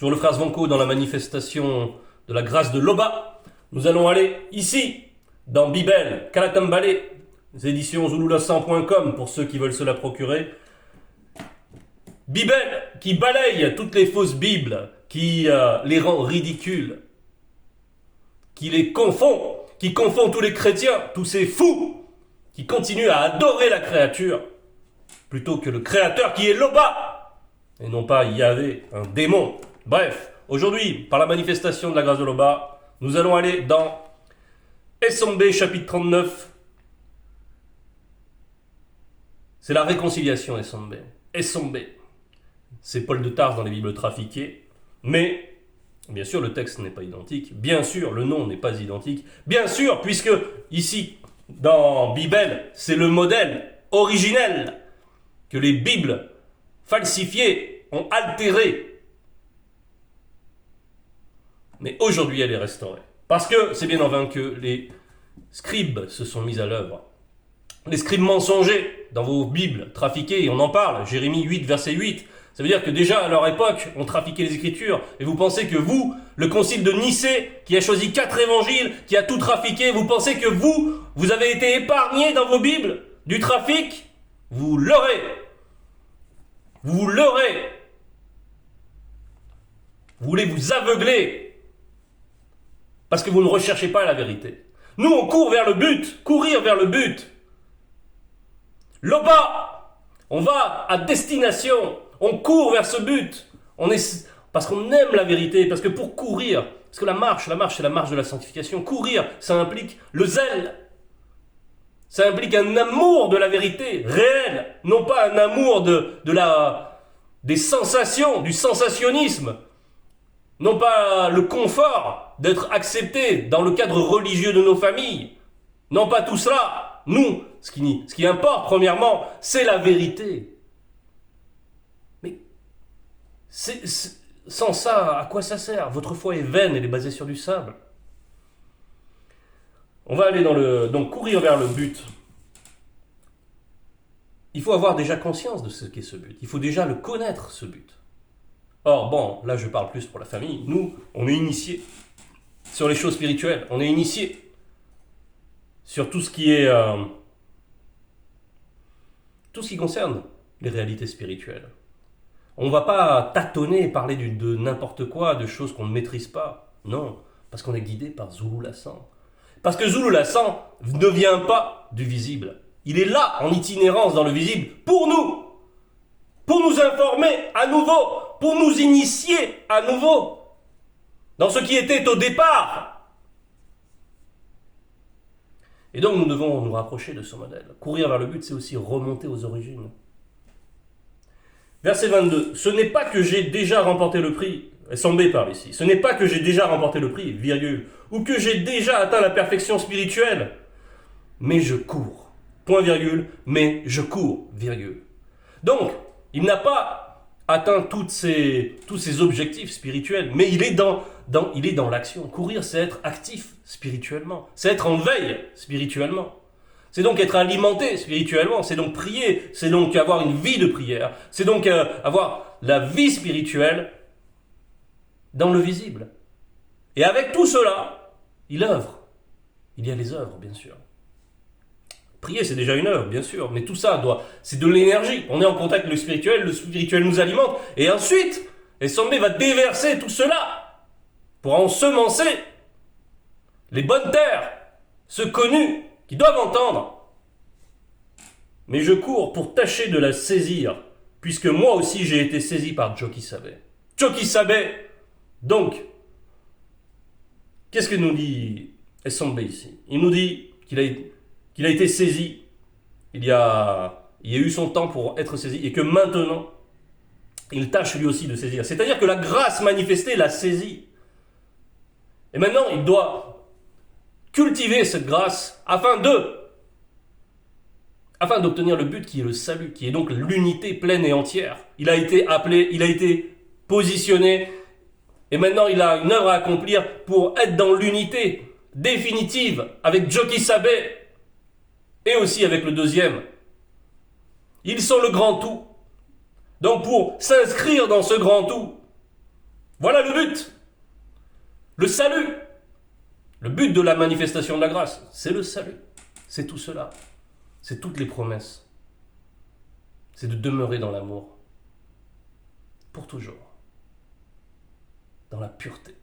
Toujours le frère Zvonko dans la manifestation de la grâce de l'Oba. Nous allons aller ici, dans Bibel, Kalatambale, les éditions zulula100.com pour ceux qui veulent se la procurer. Bibel qui balaye toutes les fausses Bibles, qui les rend ridicules, qui les confond, qui confond tous les chrétiens, tous ces fous, qui continuent à adorer la créature, plutôt que le créateur qui est l'Oba, et non pas Yahvé, un démon. Bref, aujourd'hui, par la manifestation de la grâce de l'Oba, nous allons aller dans Esombe chapitre 39. C'est la réconciliation Esombe. Esombe. C'est Paul de Tarse dans les Bibles trafiquées, mais bien sûr le texte n'est pas identique, bien sûr le nom n'est pas identique, bien sûr puisque ici dans Bibel c'est le modèle originel que les Bibles falsifiées ont altéré. Mais aujourd'hui elle est restaurée. Parce que c'est bien en vain que les scribes se sont mis à l'œuvre. Les scribes mensongers dans vos Bibles trafiquées, et on en parle, Jérémie 8 verset 8, ça veut dire que déjà à leur époque, on trafiquait les Écritures, et vous pensez que vous, le concile de Nicée, qui a choisi 4 évangiles, qui a tout trafiqué, vous pensez que vous avez été épargnés dans vos Bibles du trafic? Vous leurrez. Vous leurrez. Vous voulez vous aveugler, parce que vous ne recherchez pas la vérité. Nous, on court vers le but, courir vers le but. L'Oba, on va à destination, on court vers ce but, parce qu'on aime la vérité, parce que pour courir, parce que la marche c'est la marche de la sanctification, courir, ça implique le zèle, ça implique un amour de la vérité réel, non pas un amour des sensations, du sensationnisme, non pas le confort d'être accepté dans le cadre religieux de nos familles, non pas tout cela. Nous, ce qui importe, premièrement, c'est la vérité. Mais sans ça, à quoi ça sert? Votre foi est vaine, elle est basée sur du sable. On va aller donc courir vers le but. Il faut avoir déjà conscience de ce qu'est ce but. Il faut déjà le connaître, ce but. Or, bon, là je parle plus pour la famille. Nous, on est initiés sur les choses spirituelles. On est initiés sur tout ce qui concerne les réalités spirituelles. On ne va pas tâtonner et parler de n'importe quoi, de choses qu'on ne maîtrise pas. Non, parce qu'on est guidé par Zulula 100. Parce que Zulula 100 ne vient pas du visible. Il est là, en itinérance dans le visible, pour nous informer à nouveau, pour nous initier à nouveau dans ce qui était au départ. Et donc nous devons nous rapprocher de ce modèle. Courir vers le but, c'est aussi remonter aux origines. Verset 22. Ce n'est pas que j'ai déjà remporté le prix, Esombe parle ici, ce n'est pas que j'ai déjà remporté le prix, virgule, ou que j'ai déjà atteint la perfection spirituelle, mais je cours. Point virgule, mais je cours, virgule. Donc, il n'a pas atteint tous ses objectifs spirituels, mais il est dans l'action. Courir, c'est être actif spirituellement. C'est être en veille spirituellement. C'est donc être alimenté spirituellement. C'est donc prier. C'est donc avoir une vie de prière. C'est donc avoir la vie spirituelle dans le visible. Et avec tout cela, il œuvre. Il y a les œuvres, bien sûr. Prier, c'est déjà une œuvre, bien sûr, mais tout ça c'est de l'énergie. On est en contact avec le spirituel nous alimente, et ensuite, Esombe va déverser tout cela pour ensemencer les bonnes terres, ceux connus, qui doivent entendre. Mais je cours pour tâcher de la saisir, puisque moi aussi j'ai été saisi par Jokisabe. Jokisabe, donc, qu'est-ce que nous dit Esombe ici? Il nous dit qu'il a été saisi, il y a eu son temps pour être saisi, et que maintenant, il tâche lui aussi de saisir. C'est-à-dire que la grâce manifestée l'a saisi. Et maintenant, il doit cultiver cette grâce afin d'obtenir le but qui est le salut, qui est donc l'unité pleine et entière. Il a été appelé, il a été positionné, et maintenant il a une œuvre à accomplir pour être dans l'unité définitive avec Jokisabe, et aussi avec le deuxième. Ils sont le grand tout. Donc pour s'inscrire dans ce grand tout, Voilà le but. Le salut. Le but de la manifestation de la grâce, c'est le salut. C'est tout cela. C'est toutes les promesses. C'est de demeurer dans l'amour. Pour toujours. Dans la pureté.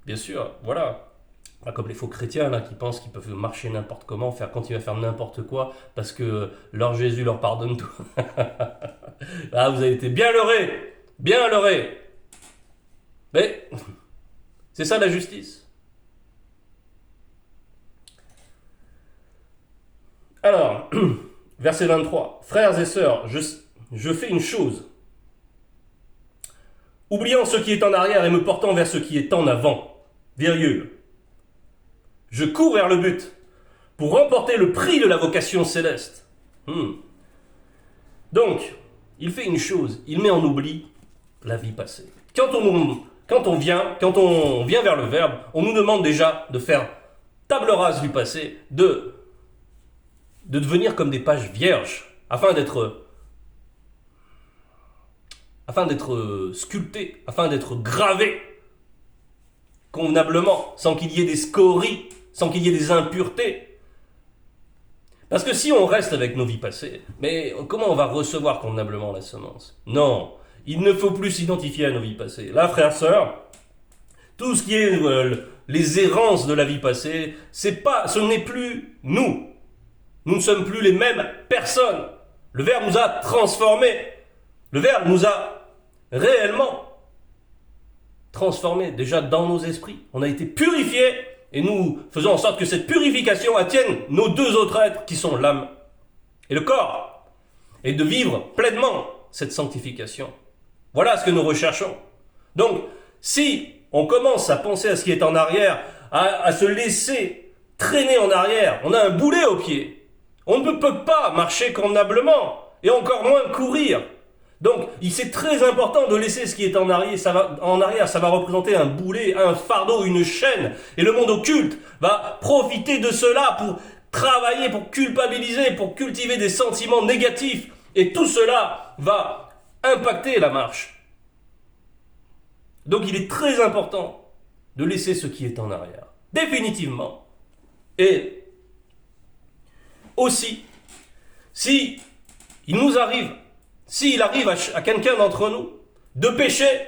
Bien sûr, voilà. Pas comme les faux chrétiens là, qui pensent qu'ils peuvent marcher n'importe comment, continuer à faire n'importe quoi, parce que leur Jésus leur pardonne tout. Ah, vous avez été bien leurrés. Bien leurrés. Mais c'est ça la justice. Alors, verset 23. Frères et sœurs, je fais une chose. Oubliant ce qui est en arrière et me portant vers ce qui est en avant. Virgule. Je cours vers le but pour remporter le prix de la vocation céleste. Donc, il fait une chose. Il met en oubli la vie passée. Quand on vient vers le Verbe, on nous demande déjà de faire table rase du passé, de devenir comme des pages vierges, afin d'être sculpté, afin d'être gravé convenablement, sans qu'il y ait des scories, sans qu'il y ait des impuretés. Parce que si on reste avec nos vies passées, mais comment on va recevoir convenablement la semence? Non, il ne faut plus s'identifier à nos vies passées. Là, frères, sœurs, tout ce qui est les errances de la vie passée, ce n'est plus nous. Nous ne sommes plus les mêmes personnes. Le Verbe nous a transformés. Le Verbe nous a réellement transformés déjà dans nos esprits. On a été purifiés et nous faisons en sorte que cette purification attienne nos deux autres êtres qui sont l'âme et le corps. Et de vivre pleinement cette sanctification. Voilà ce que nous recherchons. Donc, si on commence à penser à ce qui est en arrière, à se laisser traîner en arrière, on a un boulet au pied. On ne peut pas marcher convenablement et encore moins courir. Donc, c'est très important de laisser ce qui est en arrière. Ça va représenter un boulet, un fardeau, une chaîne. Et le monde occulte va profiter de cela pour travailler, pour culpabiliser, pour cultiver des sentiments négatifs. Et tout cela va impacter la marche. Donc, il est très important de laisser ce qui est en arrière. Définitivement. Et aussi, s'il arrive à quelqu'un d'entre nous de pécher,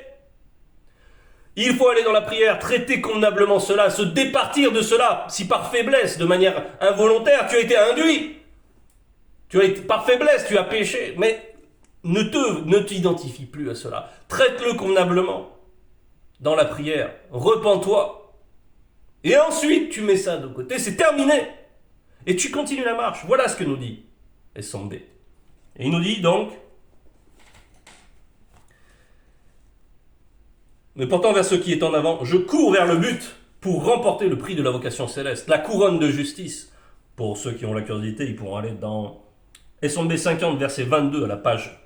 il faut aller dans la prière, traiter convenablement cela, se départir de cela. Si par faiblesse, de manière involontaire, tu as été induit, par faiblesse, tu as péché, mais ne t'identifie plus à cela. Traite-le convenablement dans la prière, repens-toi, et ensuite tu mets ça de côté, c'est terminé, et tu continues la marche. Voilà ce que nous dit S.B. Et il nous dit donc, mais portant vers ce qui est en avant, je cours vers le but pour remporter le prix de la vocation céleste, la couronne de justice. Pour ceux qui ont la curiosité, ils pourront aller dans S.B. 50, verset 22 à la page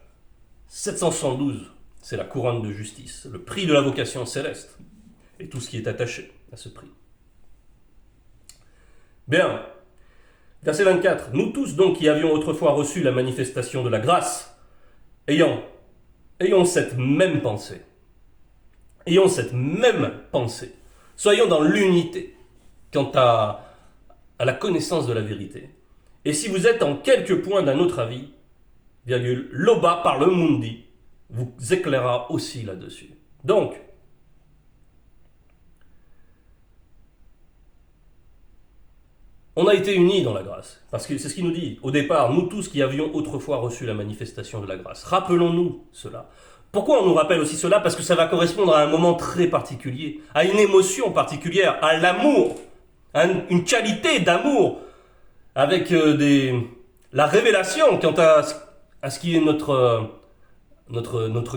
772. C'est la couronne de justice, le prix de la vocation céleste et tout ce qui est attaché à ce prix. Bien, verset 24. Nous tous donc qui avions autrefois reçu la manifestation de la grâce, ayons cette même pensée. Ayons cette même pensée. Soyons dans l'unité quant à la connaissance de la vérité. Et si vous êtes en quelque point d'un autre avis, virgule, l'Oba par le Mundi vous éclairera aussi là-dessus. Donc, on a été unis dans la grâce, parce que c'est ce qu'il nous dit. Au départ, nous tous qui avions autrefois reçu la manifestation de la grâce. Rappelons-nous cela. Pourquoi on nous rappelle aussi cela? Parce que ça va correspondre à un moment très particulier, à une émotion particulière, à l'amour, à une qualité d'amour, avec la révélation quant à ce qui est notre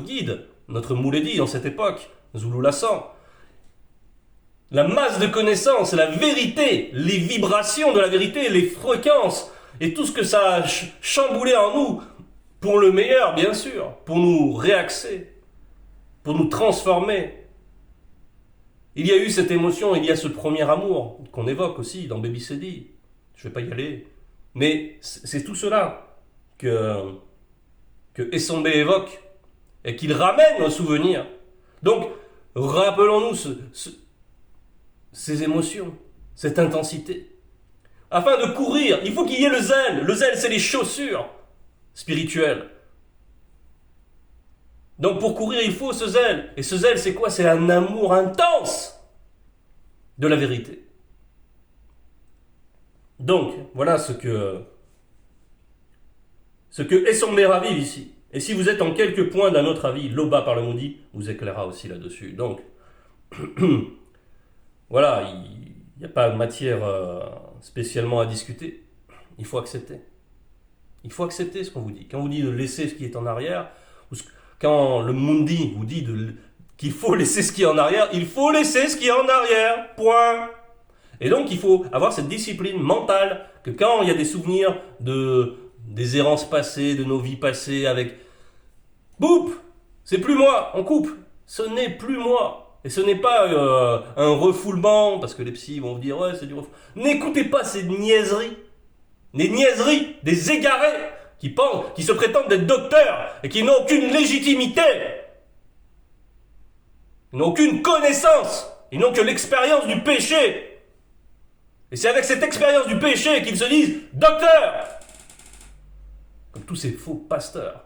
guide, notre Mouledi dans cette époque, Zulu Lassan. La masse de connaissances, la vérité, les vibrations de la vérité, les fréquences, et tout ce que ça a chamboulé en nous, pour le meilleur, bien sûr, pour nous réaxer, pour nous transformer. Il y a eu cette émotion, il y a ce premier amour, qu'on évoque aussi dans Baby Cedi. Je ne vais pas y aller. Mais c'est tout cela que S.B. évoque, et qu'il ramène au souvenir. Donc, rappelons-nous ces émotions, cette intensité. Afin de courir, il faut qu'il y ait le zèle. Le zèle, c'est les chaussures spirituelles. Donc pour courir, il faut ce zèle. Et ce zèle, c'est quoi? C'est un amour intense de la vérité. Donc, voilà ce que Essomber ravive ici. Et si vous êtes en quelques points d'un autre avis, Loba par le maudit vous éclairera aussi là-dessus. Donc, voilà, il n'y a pas de matière spécialement à discuter. Il faut accepter. Il faut accepter ce qu'on vous dit. Quand on vous dit de laisser ce qui est en arrière, quand le Mundi vous dit qu'il faut laisser ce qui est en arrière, il faut laisser ce qui est en arrière. Point. Et donc, il faut avoir cette discipline mentale que quand il y a des souvenirs des errances passées, de nos vies passées avec... Boum, c'est plus moi, on coupe. Ce n'est plus moi. Et ce n'est pas un refoulement, parce que les psys vont vous dire, ouais, c'est du refoulement. N'écoutez pas ces niaiseries. Des niaiseries, des égarés qui se prétendent d'être docteurs et qui n'ont aucune légitimité. Ils n'ont aucune connaissance. Ils n'ont que l'expérience du péché. Et c'est avec cette expérience du péché qu'ils se disent « Docteur !» Comme tous ces faux pasteurs.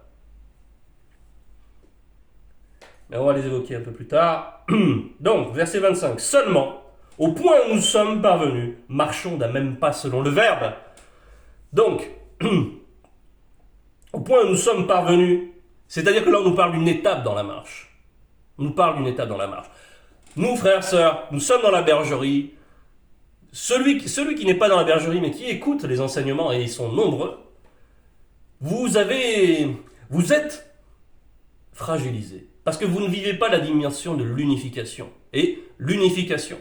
Mais on va les évoquer un peu plus tard. Donc, verset 25. « Seulement, au point où nous sommes parvenus, marchons d'un même pas selon le Verbe. » Donc, au point où nous sommes parvenus, c'est-à-dire que là on nous parle d'une étape dans la marche. On nous parle d'une étape dans la marche. Nous, frères, sœurs, nous sommes dans la bergerie. Celui qui n'est pas dans la bergerie, mais qui écoute les enseignements, et ils sont nombreux, vous êtes fragilisé. Parce que vous ne vivez pas la dimension de l'unification. Et l'unification,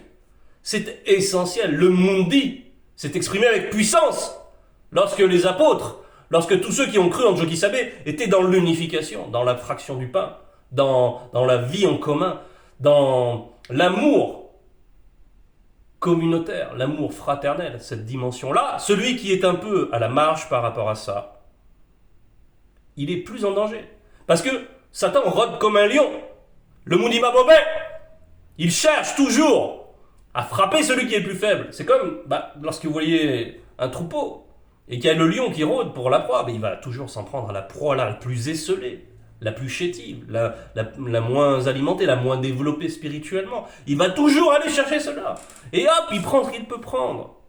c'est essentiel. Le Mundi s'est exprimé avec puissance lorsque les apôtres, lorsque tous ceux qui ont cru en Jokisabe étaient dans l'unification, dans la fraction du pain, dans la vie en commun, dans l'amour communautaire, l'amour fraternel, cette dimension-là. Celui qui est un peu à la marge par rapport à ça, il est plus en danger. Parce que Satan rôde comme un lion. Le Mounima Bobé, il cherche toujours à frapper celui qui est plus faible. C'est comme lorsque vous voyez un troupeau et qu'il y a le lion qui rôde pour la proie, il va toujours s'en prendre à la proie la plus esselée, la plus chétive, la moins alimentée, la moins développée spirituellement. Il va toujours aller chercher cela. Et hop, il prend ce qu'il peut prendre.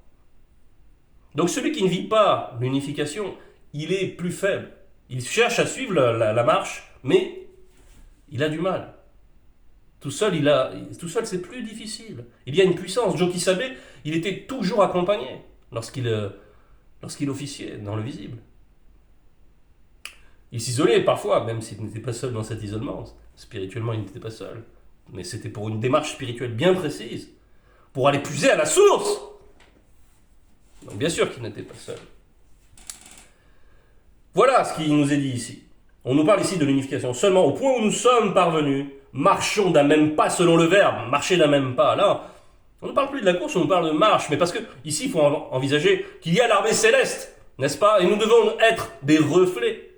Donc celui qui ne vit pas l'unification, il est plus faible. Il cherche à suivre la marche, mais il a du mal. Tout seul, c'est plus difficile. Il y a une puissance. Jokisabe, il était toujours accompagné lorsqu'il officiait dans le visible. Il s'isolait parfois, même s'il n'était pas seul dans cet isolement. Spirituellement, il n'était pas seul. Mais c'était pour une démarche spirituelle bien précise, pour aller puiser à la source. Donc bien sûr qu'il n'était pas seul. Voilà ce qui nous est dit ici. On nous parle ici de l'unification. Seulement au point où nous sommes parvenus, marchons d'un même pas selon le verbe. Marcher d'un même pas. Là, on ne parle plus de la course, on nous parle de marche. Mais parce que ici, il faut envisager qu'il y a l'armée céleste, n'est-ce pas? Et nous devons être des reflets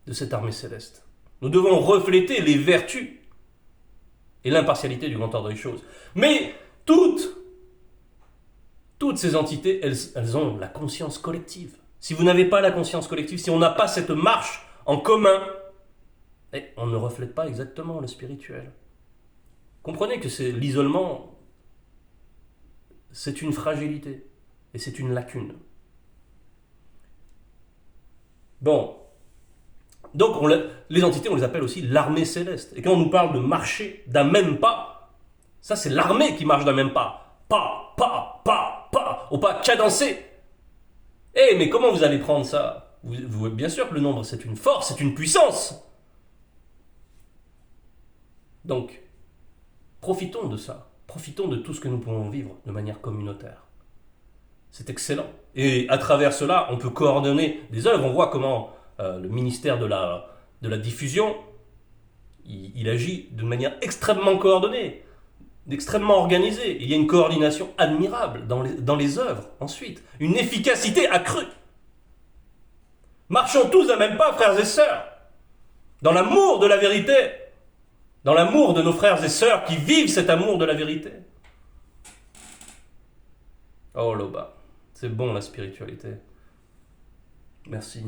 de cette armée céleste. Nous devons refléter les vertus et l'impartialité du grand ordre des choses. Mais toutes ces entités, elles ont la conscience collective. Si vous n'avez pas la conscience collective, si on n'a pas cette marche en commun, on ne reflète pas exactement le spirituel. Comprenez que l'isolement, c'est une fragilité et c'est une lacune. Bon, donc les entités, on les appelle aussi l'armée céleste. Et quand on nous parle de marcher d'un même pas, ça c'est l'armée qui marche d'un même pas. Pas, pas, pas, pas, au pas cadencé. Mais comment vous allez prendre ça? Bien sûr que le nombre, c'est une force, c'est une puissance. Donc, profitons de ça. Profitons de tout ce que nous pouvons vivre de manière communautaire. C'est excellent. Et à travers cela, on peut coordonner des œuvres. On voit comment le ministère de la diffusion, il agit de manière extrêmement coordonnée, extrêmement organisée. Il y a une coordination admirable dans les œuvres. Ensuite, une efficacité accrue. Marchons tous d'un même pas, frères et sœurs, dans l'amour de la vérité. dans l'amour de nos frères et sœurs qui vivent cet amour de la vérité. Oh Loba, c'est bon la spiritualité. Merci.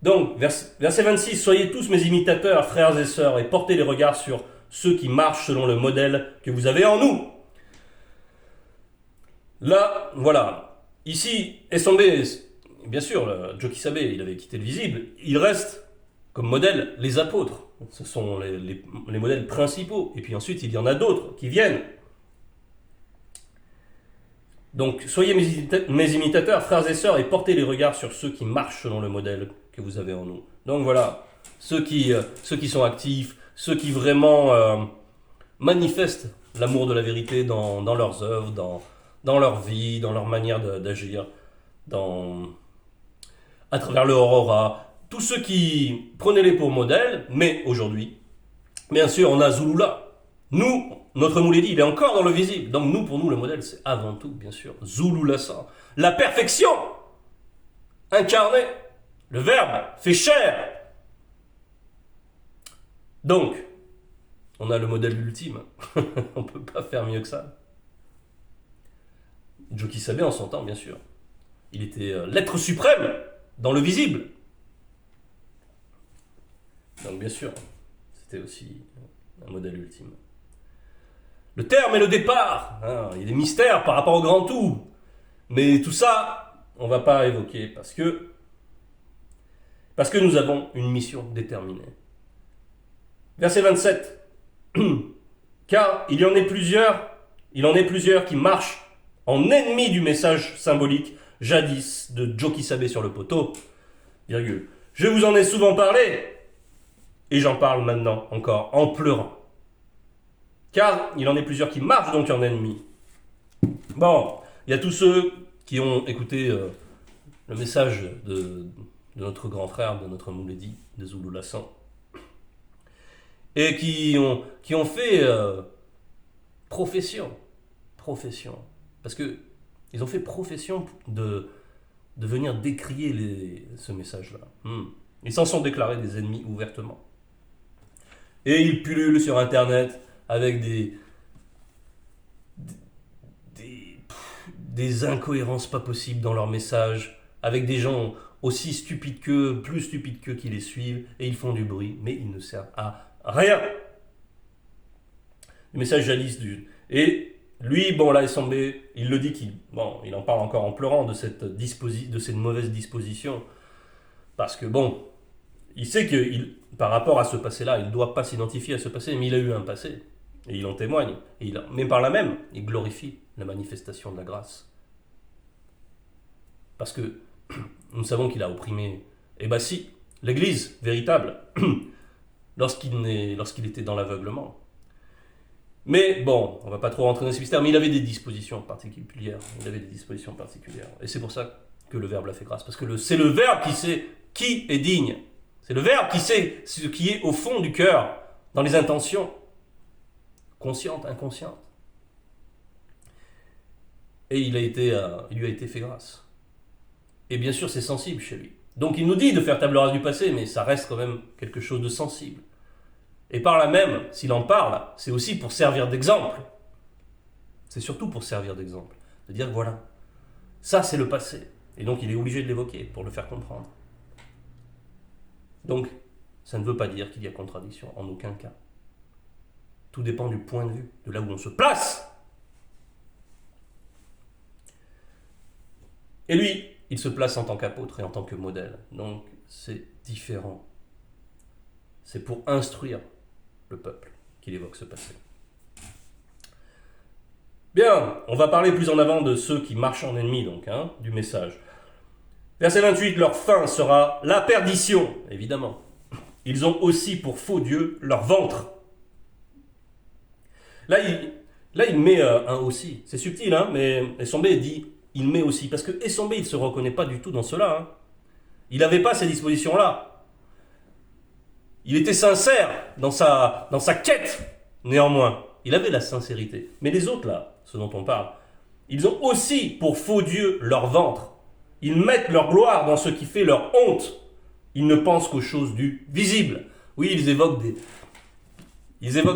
Donc, verset 26, soyez tous mes imitateurs, frères et sœurs, et portez les regards sur ceux qui marchent selon le modèle que vous avez en nous. Là, voilà. Ici, Esombe, bien sûr, Joe Kisabe, il avait quitté le visible. Il reste comme modèle les apôtres. Ce sont les modèles principaux. Et puis ensuite, il y en a d'autres qui viennent. Donc, soyez mes imitateurs, frères et sœurs, et portez les regards sur ceux qui marchent selon le modèle que vous avez en nous. Donc voilà, ceux qui sont actifs, ceux qui vraiment manifestent l'amour de la vérité dans leurs œuvres, dans leur vie, dans leur manière d'agir, à travers le aurora. Tous ceux qui prenez-les pour modèle, mais aujourd'hui, bien sûr, on a Zulula. Nous, notre Mouledi, il est encore dans le visible. Donc nous, pour nous, le modèle, c'est avant tout, bien sûr, Zululasa. La perfection incarnée. Le Verbe fait chair. Donc, on a le modèle ultime. On ne peut pas faire mieux que ça. Joe Kisabe, en son temps, bien sûr. Il était l'être suprême dans le visible. Donc, bien sûr, c'était aussi un modèle ultime. Le terme et le départ. Hein, il y a des mystères par rapport au grand tout. Mais tout ça, on ne va pas évoquer parce que nous avons une mission déterminée. Verset 27. Car il en est plusieurs qui marchent en ennemis du message symbolique jadis de Joe Kisabe sur le poteau. Virgule. Je vous en ai souvent parlé et j'en parle maintenant encore en pleurant. Car il en est plusieurs qui marchent donc en ennemis. Bon, il y a tous ceux qui ont écouté le message de notre grand frère, de notre Mouledi, de Zululasan, et qui ont fait profession, parce que ils ont fait profession de venir décrier ce message-là. Ils s'en sont déclarés des ennemis ouvertement. Et ils pullulent sur Internet avec des incohérences pas possibles dans leurs messages, avec des gens aussi stupides qu'eux, plus stupides qu'eux qui les suivent, et ils font du bruit, mais ils ne servent à rien. Le message jadis Et lui, bon là, Esombe, il le dit il en parle encore en pleurant de cette mauvaise disposition, parce que bon, il sait que par rapport à ce passé-là, il ne doit pas s'identifier à ce passé, mais il a eu un passé, et il en témoigne, mais par là même, il glorifie la manifestation de la grâce. Parce que nous savons qu'il a opprimé, si, l'Église véritable, lorsqu'il était dans l'aveuglement. Mais bon, on ne va pas trop rentrer dans ces mystères, mais il avait des dispositions particulières. Et c'est pour ça que le Verbe l'a fait grâce. Parce que c'est le Verbe qui sait qui est digne. C'est le Verbe qui sait ce qui est au fond du cœur, dans les intentions, conscientes, inconscientes. Et il lui a été fait grâce. Et bien sûr, c'est sensible chez lui. Donc il nous dit de faire table rase du passé, mais ça reste quand même quelque chose de sensible. Et par là même, s'il en parle, c'est aussi pour servir d'exemple. C'est surtout pour servir d'exemple. De dire, voilà, ça c'est le passé. Et donc il est obligé de l'évoquer pour le faire comprendre. Donc, ça ne veut pas dire qu'il y a contradiction, en aucun cas. Tout dépend du point de vue, de là où on se place. Et lui, il se place en tant qu'apôtre et en tant que modèle. Donc, c'est différent. C'est pour instruire le peuple qu'il évoque ce passé. Bien, on va parler plus en avant de ceux qui marchent en ennemi, donc, du message. Verset 28, leur fin sera la perdition, évidemment. Ils ont aussi pour faux Dieu leur ventre. Là, il met un aussi. C'est subtil, mais Esombe dit, il met aussi. Parce que Esombe, il ne se reconnaît pas du tout dans cela. Il n'avait pas ces dispositions-là. Il était sincère dans sa quête, néanmoins. Il avait la sincérité. Mais les autres, là, ceux dont on parle, ils ont aussi pour faux Dieu leur ventre. Ils mettent leur gloire dans ce qui fait leur honte. Ils ne pensent qu'aux choses du visible. Oui, ils évoquent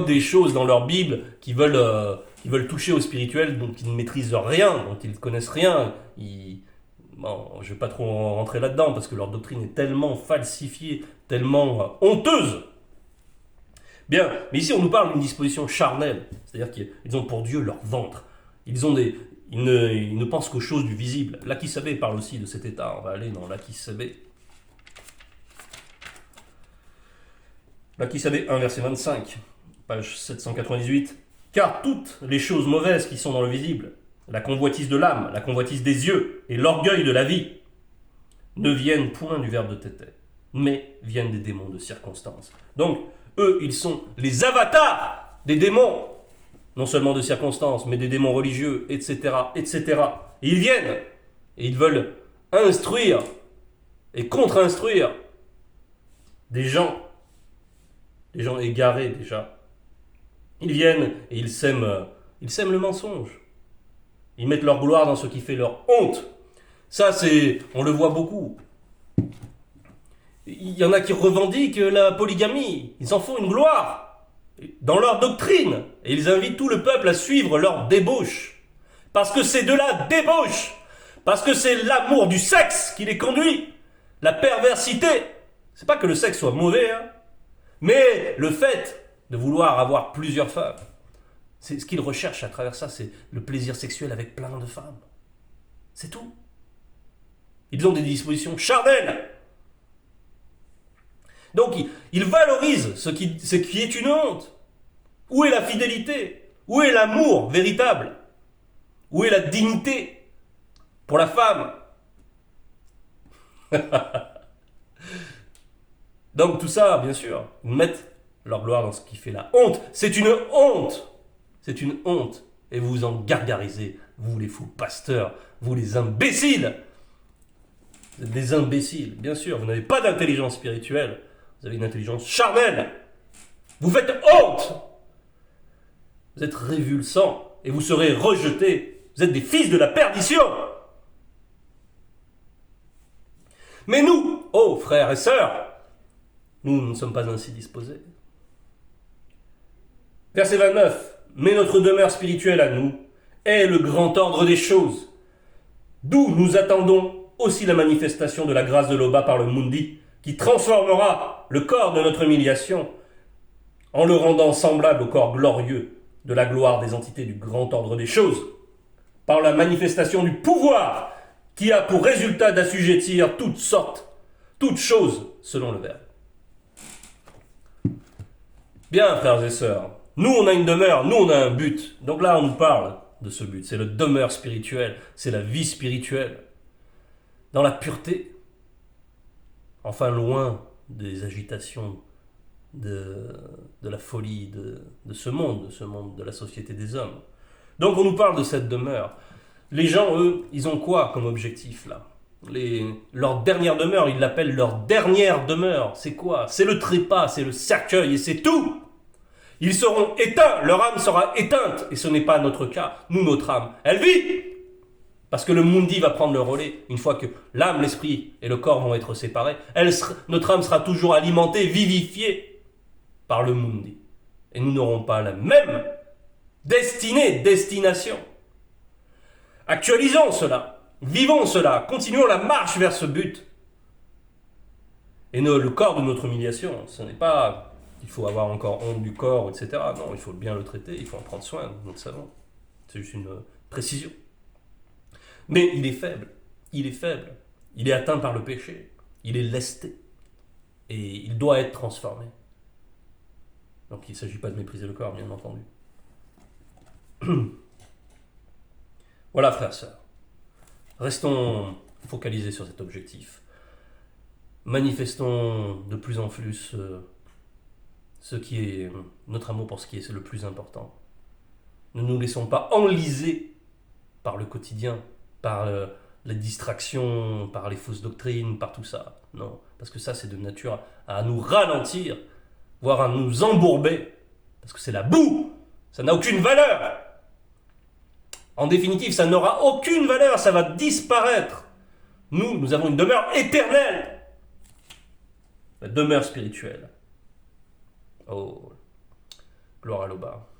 des choses dans leur Bible qui veulent toucher au spirituel, dont ils ne maîtrisent rien, dont ils ne connaissent rien. Bon, je ne vais pas trop rentrer là-dedans, parce que leur doctrine est tellement falsifiée, tellement honteuse. Bien, mais ici on nous parle d'une disposition charnelle, c'est-à-dire qu'ils ont pour Dieu leur ventre. Ils ne pensent qu'aux choses du visible. L'Akisabé parle aussi de cet état. On va aller dans l'Akisabé. L'Akisabé 1, verset 25, page 798. Car toutes les choses mauvaises qui sont dans le visible, la convoitise de l'âme, la convoitise des yeux et l'orgueil de la vie, ne viennent point du verbe de Tété, mais viennent des démons de circonstance. Donc, eux, ils sont les avatars des démons, non seulement de circonstance, mais des démons religieux, etc., etc. Et ils viennent, et ils veulent instruire et contre-instruire des gens égarés déjà. Ils viennent et ils sèment le mensonge. Ils mettent leur gloire dans ce qui fait leur honte. Ça, on le voit beaucoup. Il y en a qui revendiquent la polygamie. Ils en font une gloire dans leur doctrine. Et ils invitent tout le peuple à suivre leur débauche. Parce que c'est de la débauche. Parce que c'est l'amour du sexe qui les conduit. La perversité. C'est pas que le sexe soit mauvais, hein. Mais le fait de vouloir avoir plusieurs femmes, c'est ce qu'ils recherchent à travers ça, c'est le plaisir sexuel avec plein de femmes. C'est tout. Ils ont des dispositions charnelles. Donc, ils valorisent ce qui est une honte. Où est la fidélité? Où est l'amour véritable? Où est la dignité pour la femme? Donc tout ça, bien sûr, ils mettent leur gloire dans ce qui fait la honte. C'est une honte. C'est une honte. Et vous vous en gargarisez, vous les fous pasteurs, vous les imbéciles. Vous êtes des imbéciles, bien sûr, vous n'avez pas d'intelligence spirituelle, vous avez une intelligence charnelle. Vous faites honte. Vous êtes révulsants et vous serez rejetés. Vous êtes des fils de la perdition. Mais nous, oh frères et sœurs, nous ne sommes pas ainsi disposés. Verset 29. Mais notre demeure spirituelle à nous est le grand ordre des choses, d'où nous attendons aussi la manifestation de la grâce de l'Oba par le Mundi, qui transformera le corps de notre humiliation en le rendant semblable au corps glorieux de la gloire des entités du grand ordre des choses, par la manifestation du pouvoir qui a pour résultat d'assujettir toutes sortes, toutes choses selon le Verbe. Bien, frères et sœurs, nous on a une demeure, nous on a un but. Donc là on nous parle de ce but, c'est le demeure spirituel, c'est la vie spirituelle, dans la pureté, enfin loin des agitations de la folie de ce monde, de la société des hommes. Donc on nous parle de cette demeure. Les gens, eux, ils ont quoi comme objectif là? Leur dernière demeure, ils l'appellent leur dernière demeure. C'est quoi? C'est le trépas, c'est le cercueil et c'est tout. Ils seront éteints, leur âme sera éteinte. Et ce n'est pas notre cas. Nous, notre âme, elle vit. Parce que le Mundi va prendre le relais. Une fois que l'âme, l'esprit et le corps vont être séparés, notre âme sera toujours alimentée, vivifiée par le Mundi. Et nous n'aurons pas la même destination. Actualisons cela. Vivons cela. Continuons la marche vers ce but. Et le corps de notre humiliation, ce n'est pas... Il faut avoir encore honte du corps, etc. Non, il faut bien le traiter, il faut en prendre soin, nous le savons. C'est juste une précision. Mais il est faible, il est atteint par le péché, il est lesté, et il doit être transformé. Donc il ne s'agit pas de mépriser le corps, bien entendu. Voilà, frères et sœurs. Restons focalisés sur cet objectif. Manifestons de plus en plus ce qui est notre amour pour ce qui est le plus important. Ne nous laissons pas enliser par le quotidien, par les distractions, par les fausses doctrines, par tout ça. Non, parce que ça c'est de nature à nous ralentir, voire à nous embourber, parce que c'est la boue, ça n'a aucune valeur. En définitive, ça n'aura aucune valeur, ça va disparaître. Nous avons une demeure éternelle, la demeure spirituelle. Oh, gloire à l'Oba.